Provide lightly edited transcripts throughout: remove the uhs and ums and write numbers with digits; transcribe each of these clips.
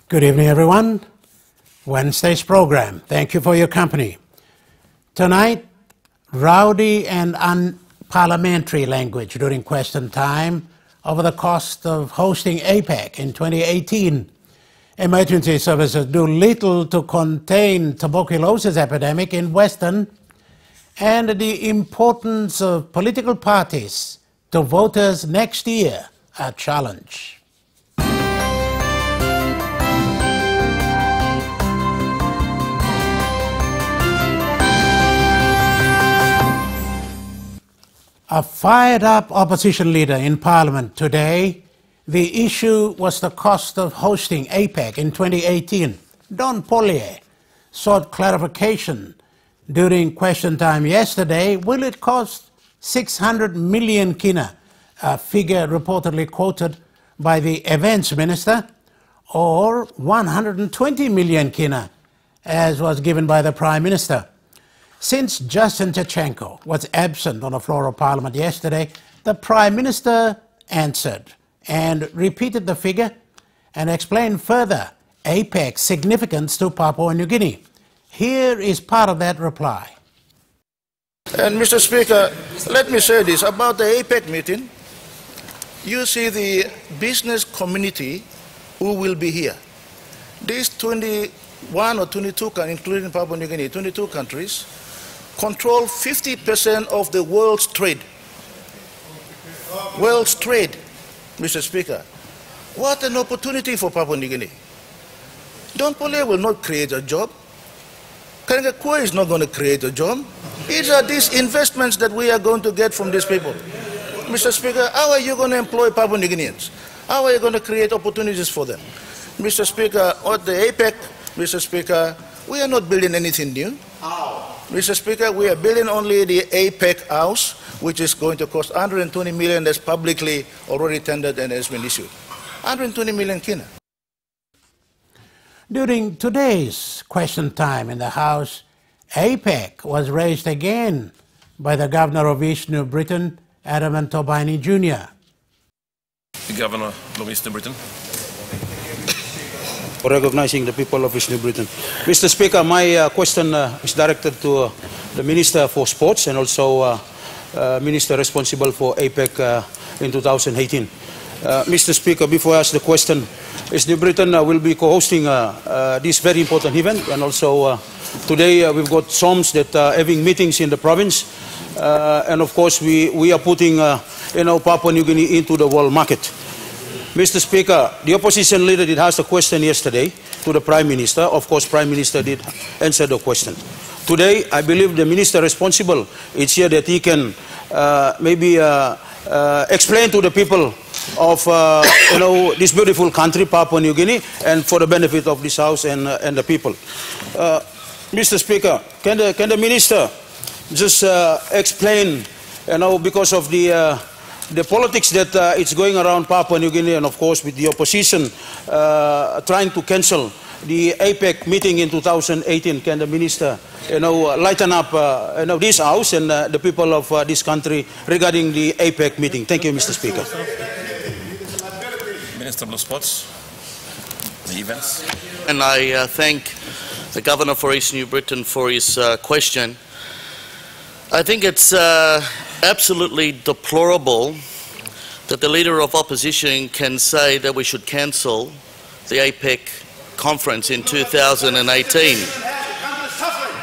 Good evening, everyone. Wednesday's program. Thank you for your company. Tonight, rowdy and unparliamentary language during question time over the cost of hosting APEC in 2018. Emergency services do little to contain tuberculosis epidemic in Western, and the importance of political parties to voters next year a challenge. A fired-up opposition leader in Parliament today. The issue was the cost of hosting APEC in 2018. Don Pollier sought clarification during question time yesterday. Will it cost 600 million kina, a figure reportedly quoted by the events minister, or 120 million kina, as was given by the Prime Minister? Since Justin Tachenko was absent on the floor of Parliament yesterday, the Prime Minister answered and repeated the figure and explained further APEC's significance to Papua New Guinea. Here is part of that reply. And Mr. Speaker, let me say this about the APEC meeting. You see the business community who will be here. These 21 or 22, including Papua New Guinea, 22 countries, control 50% of the world's trade. World's trade, Mr. Speaker. What an opportunity for Papua New Guinea. Don Pollier will not create a job. Kangakwa is not going to create a job. These are these investments that we are going to get from these people. Mr. Speaker, how are you going to employ Papua New Guineans? How are you going to create opportunities for them? Mr. Speaker, at the APEC, Mr. Speaker, we are not building anything new. Mr. Speaker, we are building only the APEC house, which is going to cost 120 million. That's publicly already tendered and has been issued. 120 million kina. During today's question time in the House, APEC was raised again by the Governor of East New Britain, Adam Tobani Jr. The Governor of East New Britain. For recognizing the people of East New Britain. Mr. Speaker, my question is directed to the Minister for Sports and also Minister responsible for APEC in 2018. Mr. Speaker, before I ask the question, East New Britain will be co-hosting this very important event, and also today we've got SOMs that are having meetings in the province, and of course we are putting Papua New Guinea into the world market. Mr. Speaker, the opposition leader did ask a question yesterday to the Prime Minister. Of course, Prime Minister did answer the question. Today, I believe the Minister responsible is here that he can maybe explain to the people of this beautiful country, Papua New Guinea, and for the benefit of this House and the people. Mr. Speaker, can the Minister just explain, because of the politics that it's going around Papua New Guinea, and of course with the opposition trying to cancel the APEC meeting in 2018, can the Minister lighten up this House and the people of this country regarding the APEC meeting? Thank you, Mr. Speaker. Minister of Sports, the events. And I thank the Governor for East New Britain for his question. I think it's absolutely deplorable that the Leader of Opposition can say that we should cancel the APEC conference in 2018.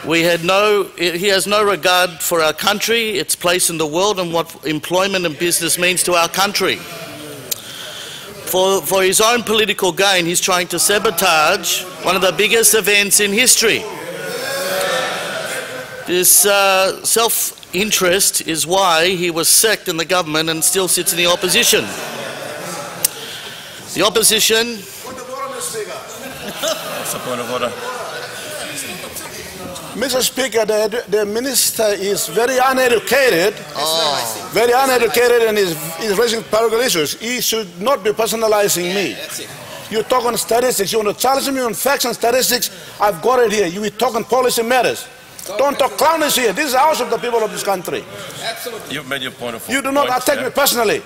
He has no regard for our country, its place in the world, and what employment and business means to our country. For his own political gain, he's trying to sabotage one of the biggest events in history. This self-interest is why he was sacked in the government and still sits in the opposition. The opposition... That's a point of order. Mr. Speaker, the Minister is very uneducated. Very uneducated, and is raising political issues. He should not be personalizing me. You talk on statistics. You want to challenge me on facts and statistics. I've got it here. You talk on policy matters. Don't talk clownish here. This is the house of the people of this country. Absolutely. You've made your point of view. You do not attack me personally.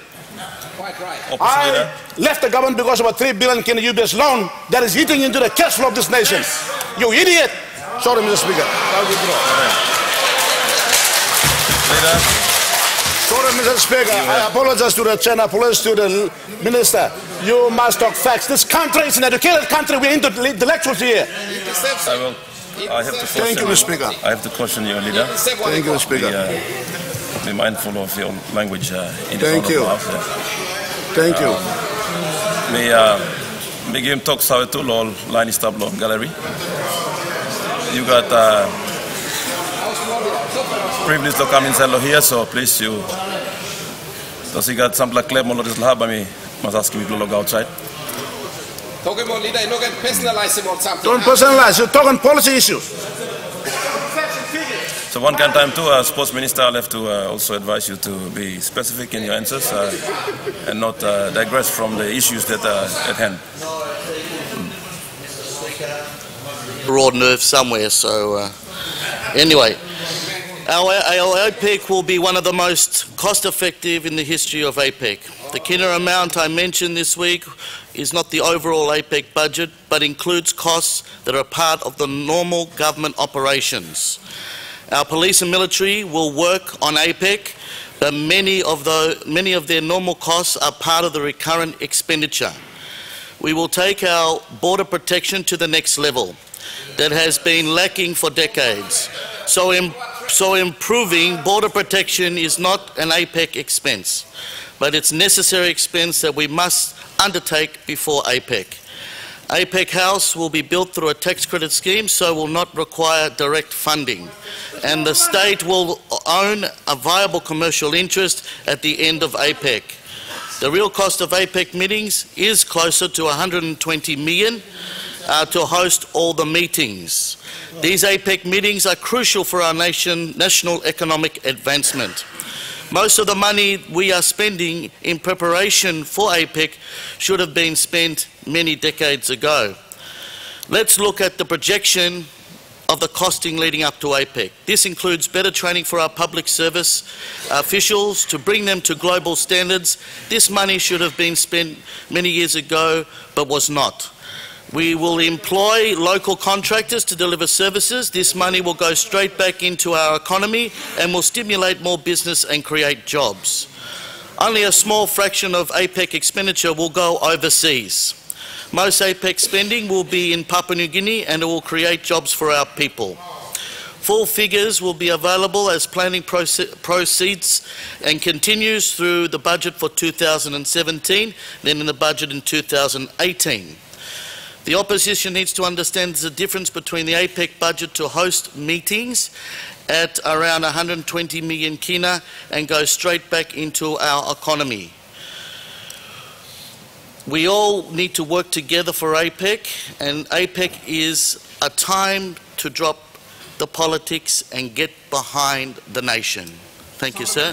Quite right. I left the government because of a 3 billion UBS loan that is eating into the cash flow of this nation. You idiot. Sorry, Mr. Speaker. Sorry, Mr. Speaker. I apologize to the chair. I apologize to the minister. You must talk facts. This country is an educated country. We're intellectuals here. I have to caution Thank you, Mr. Speaker. I have to caution you, leader. Thank you, Mr. Speaker. Be mindful of your language in the Thank you. Thank you. Me game talk sawe tu lol line stablo gallery. You got privilege to come inside here, so please you. Does he got some like claim on this lab? Me must ask me to log outside. Don't personalize. You're talking policy issues. So one kind of time too, sports minister, I'll have to also advise you to be specific in your answers and not digress from the issues that are at hand. Raw nerve somewhere, so anyway. Our APEC will be one of the most cost-effective in the history of APEC. The kina amount I mentioned this week is not the overall APEC budget, but includes costs that are part of the normal government operations. Our police and military will work on APEC, but many of their normal costs are part of the recurrent expenditure. We will take our border protection to the next level that has been lacking for decades. So improving border protection is not an APEC expense, but it's necessary expense that we must undertake before APEC. APEC House will be built through a tax credit scheme, so will not require direct funding, and the state will own a viable commercial interest at the end of APEC. The real cost of APEC meetings is closer to 120 million to host all the meetings. These APEC meetings are crucial for our national economic advancement. Most of the money we are spending in preparation for APEC should have been spent many decades ago. Let's look at the projection of the costing leading up to APEC. This includes better training for our public service officials to bring them to global standards. This money should have been spent many years ago, but was not. We will employ local contractors to deliver services. This money will go straight back into our economy and will stimulate more business and create jobs. Only a small fraction of APEC expenditure will go overseas. Most APEC spending will be in Papua New Guinea, and it will create jobs for our people. Full figures will be available as planning proceeds and continues through the budget for 2017, then in the budget in 2018. The opposition needs to understand the difference between the APEC budget to host meetings at around 120 million kina and go straight back into our economy. We all need to work together for APEC, and APEC is a time to drop the politics and get behind the nation. Thank you, sir.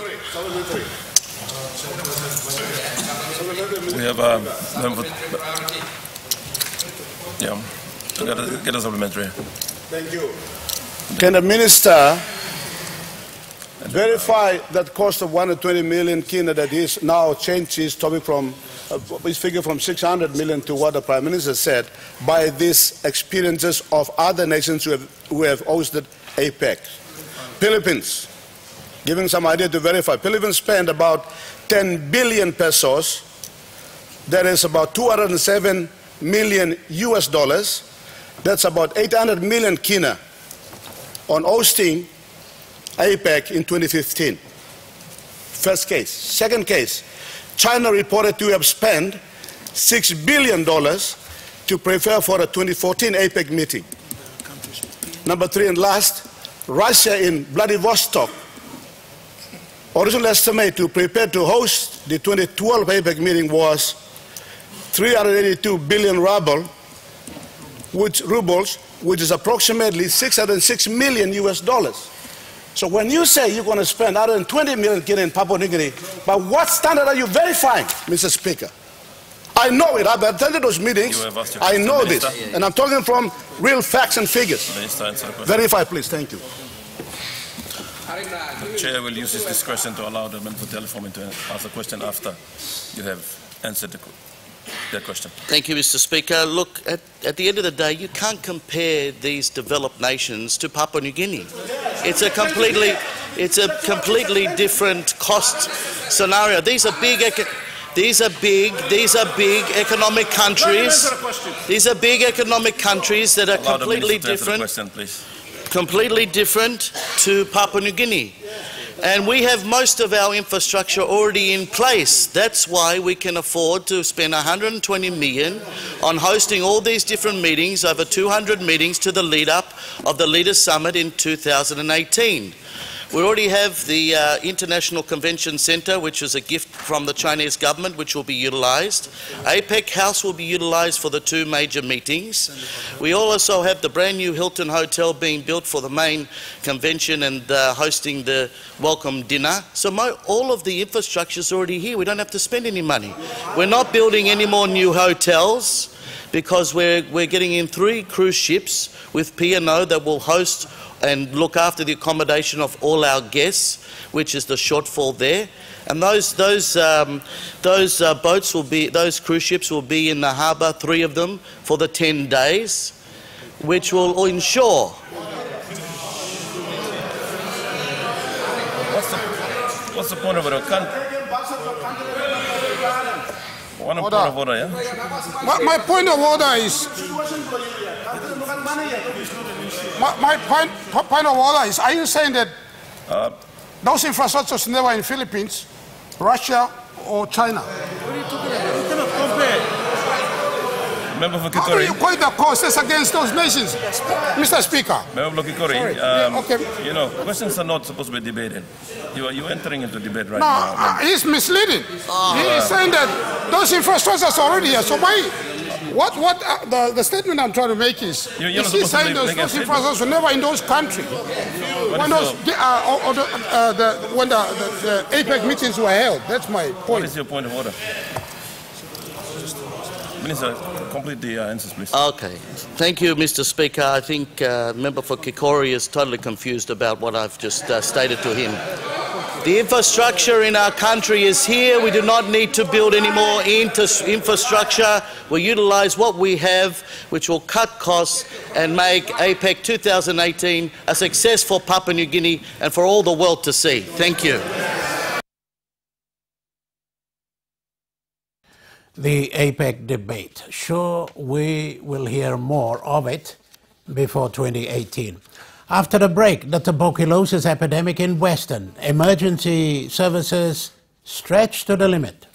We have get a supplementary. Thank you. Can the minister verify that cost of 120 million kina that is now changed his topic from his figure from 600 million to what the Prime Minister said by these experiences of other nations who have hosted APEC? Philippines, giving some idea to verify. Philippines spent about 10 billion pesos. That is about 207 million US dollars. That's about 800 million kina on hosting APEC in 2015. First case. Second case, China reported to have spent $6 billion to prepare for the 2014 APEC meeting. Number three and last, Russia in Vladivostok. Original estimate to prepare to host the 2012 APEC meeting was 382 billion rubles, which is approximately 606 million US dollars. So when you say you're going to spend 120 million in Papua New Guinea, by what standard are you verifying, Mr. Speaker? I know it. I've attended those meetings. I know this. And I'm talking from real facts and figures. Verify, please. Thank you. The Chair will use his discretion to allow the member for telephone to ask a question after you have answered their question. Thank you, Mr. Speaker. Look, at the end of the day, you can't compare these developed nations to Papua New Guinea. It's a completely different cost scenario. These are big economic countries. These are big economic countries that are completely different to Papua New Guinea. And we have most of our infrastructure already in place. That's why we can afford to spend $120 million on hosting all these different meetings, over 200 meetings, to the lead-up of the Leaders' Summit in 2018. We already have the International Convention Centre, which is a gift from the Chinese government, which will be utilised. APEC House will be utilised for the 2 major meetings. We also have the brand new Hilton Hotel being built for the main convention and hosting the welcome dinner. So all of the infrastructure is already here. We don't have to spend any money. We're not building any more new hotels because we're getting in 3 cruise ships with P&O that will host and look after the accommodation of all our guests, which is the shortfall there. And those boats will be, those cruise ships will be in the harbour, 3 of them, for the 10 days, which will ensure. What's the point of it? Point of order, yeah? My point of order is. My point of order is, are you saying that those infrastructures never in Philippines, Russia, or China? What are you talking about? You cannot compare. Member for Kikori. How do you equate the costs against those nations, Mr. Speaker? Member for Kikori, okay. You know, questions are not supposed to be debated. You're entering into debate right now. No, he's misleading. He is saying that those infrastructures are already here. So the statement I'm trying to make is he's saying those infrastructures are never in those countries. When the APEC meetings were held, that's my point. What is your point of order? Minister, complete the answers, please. Okay. Thank you, Mr. Speaker. I think member for Kikori is totally confused about what I've just stated to him. The infrastructure in our country is here. We do not need to build any more infrastructure. We utilise what we have, which will cut costs and make APEC 2018 a success for Papua New Guinea and for all the world to see. Thank you. The APEC debate. Sure, we will hear more of it before 2018. After the break, the tuberculosis epidemic in Western, emergency services stretched to the limit.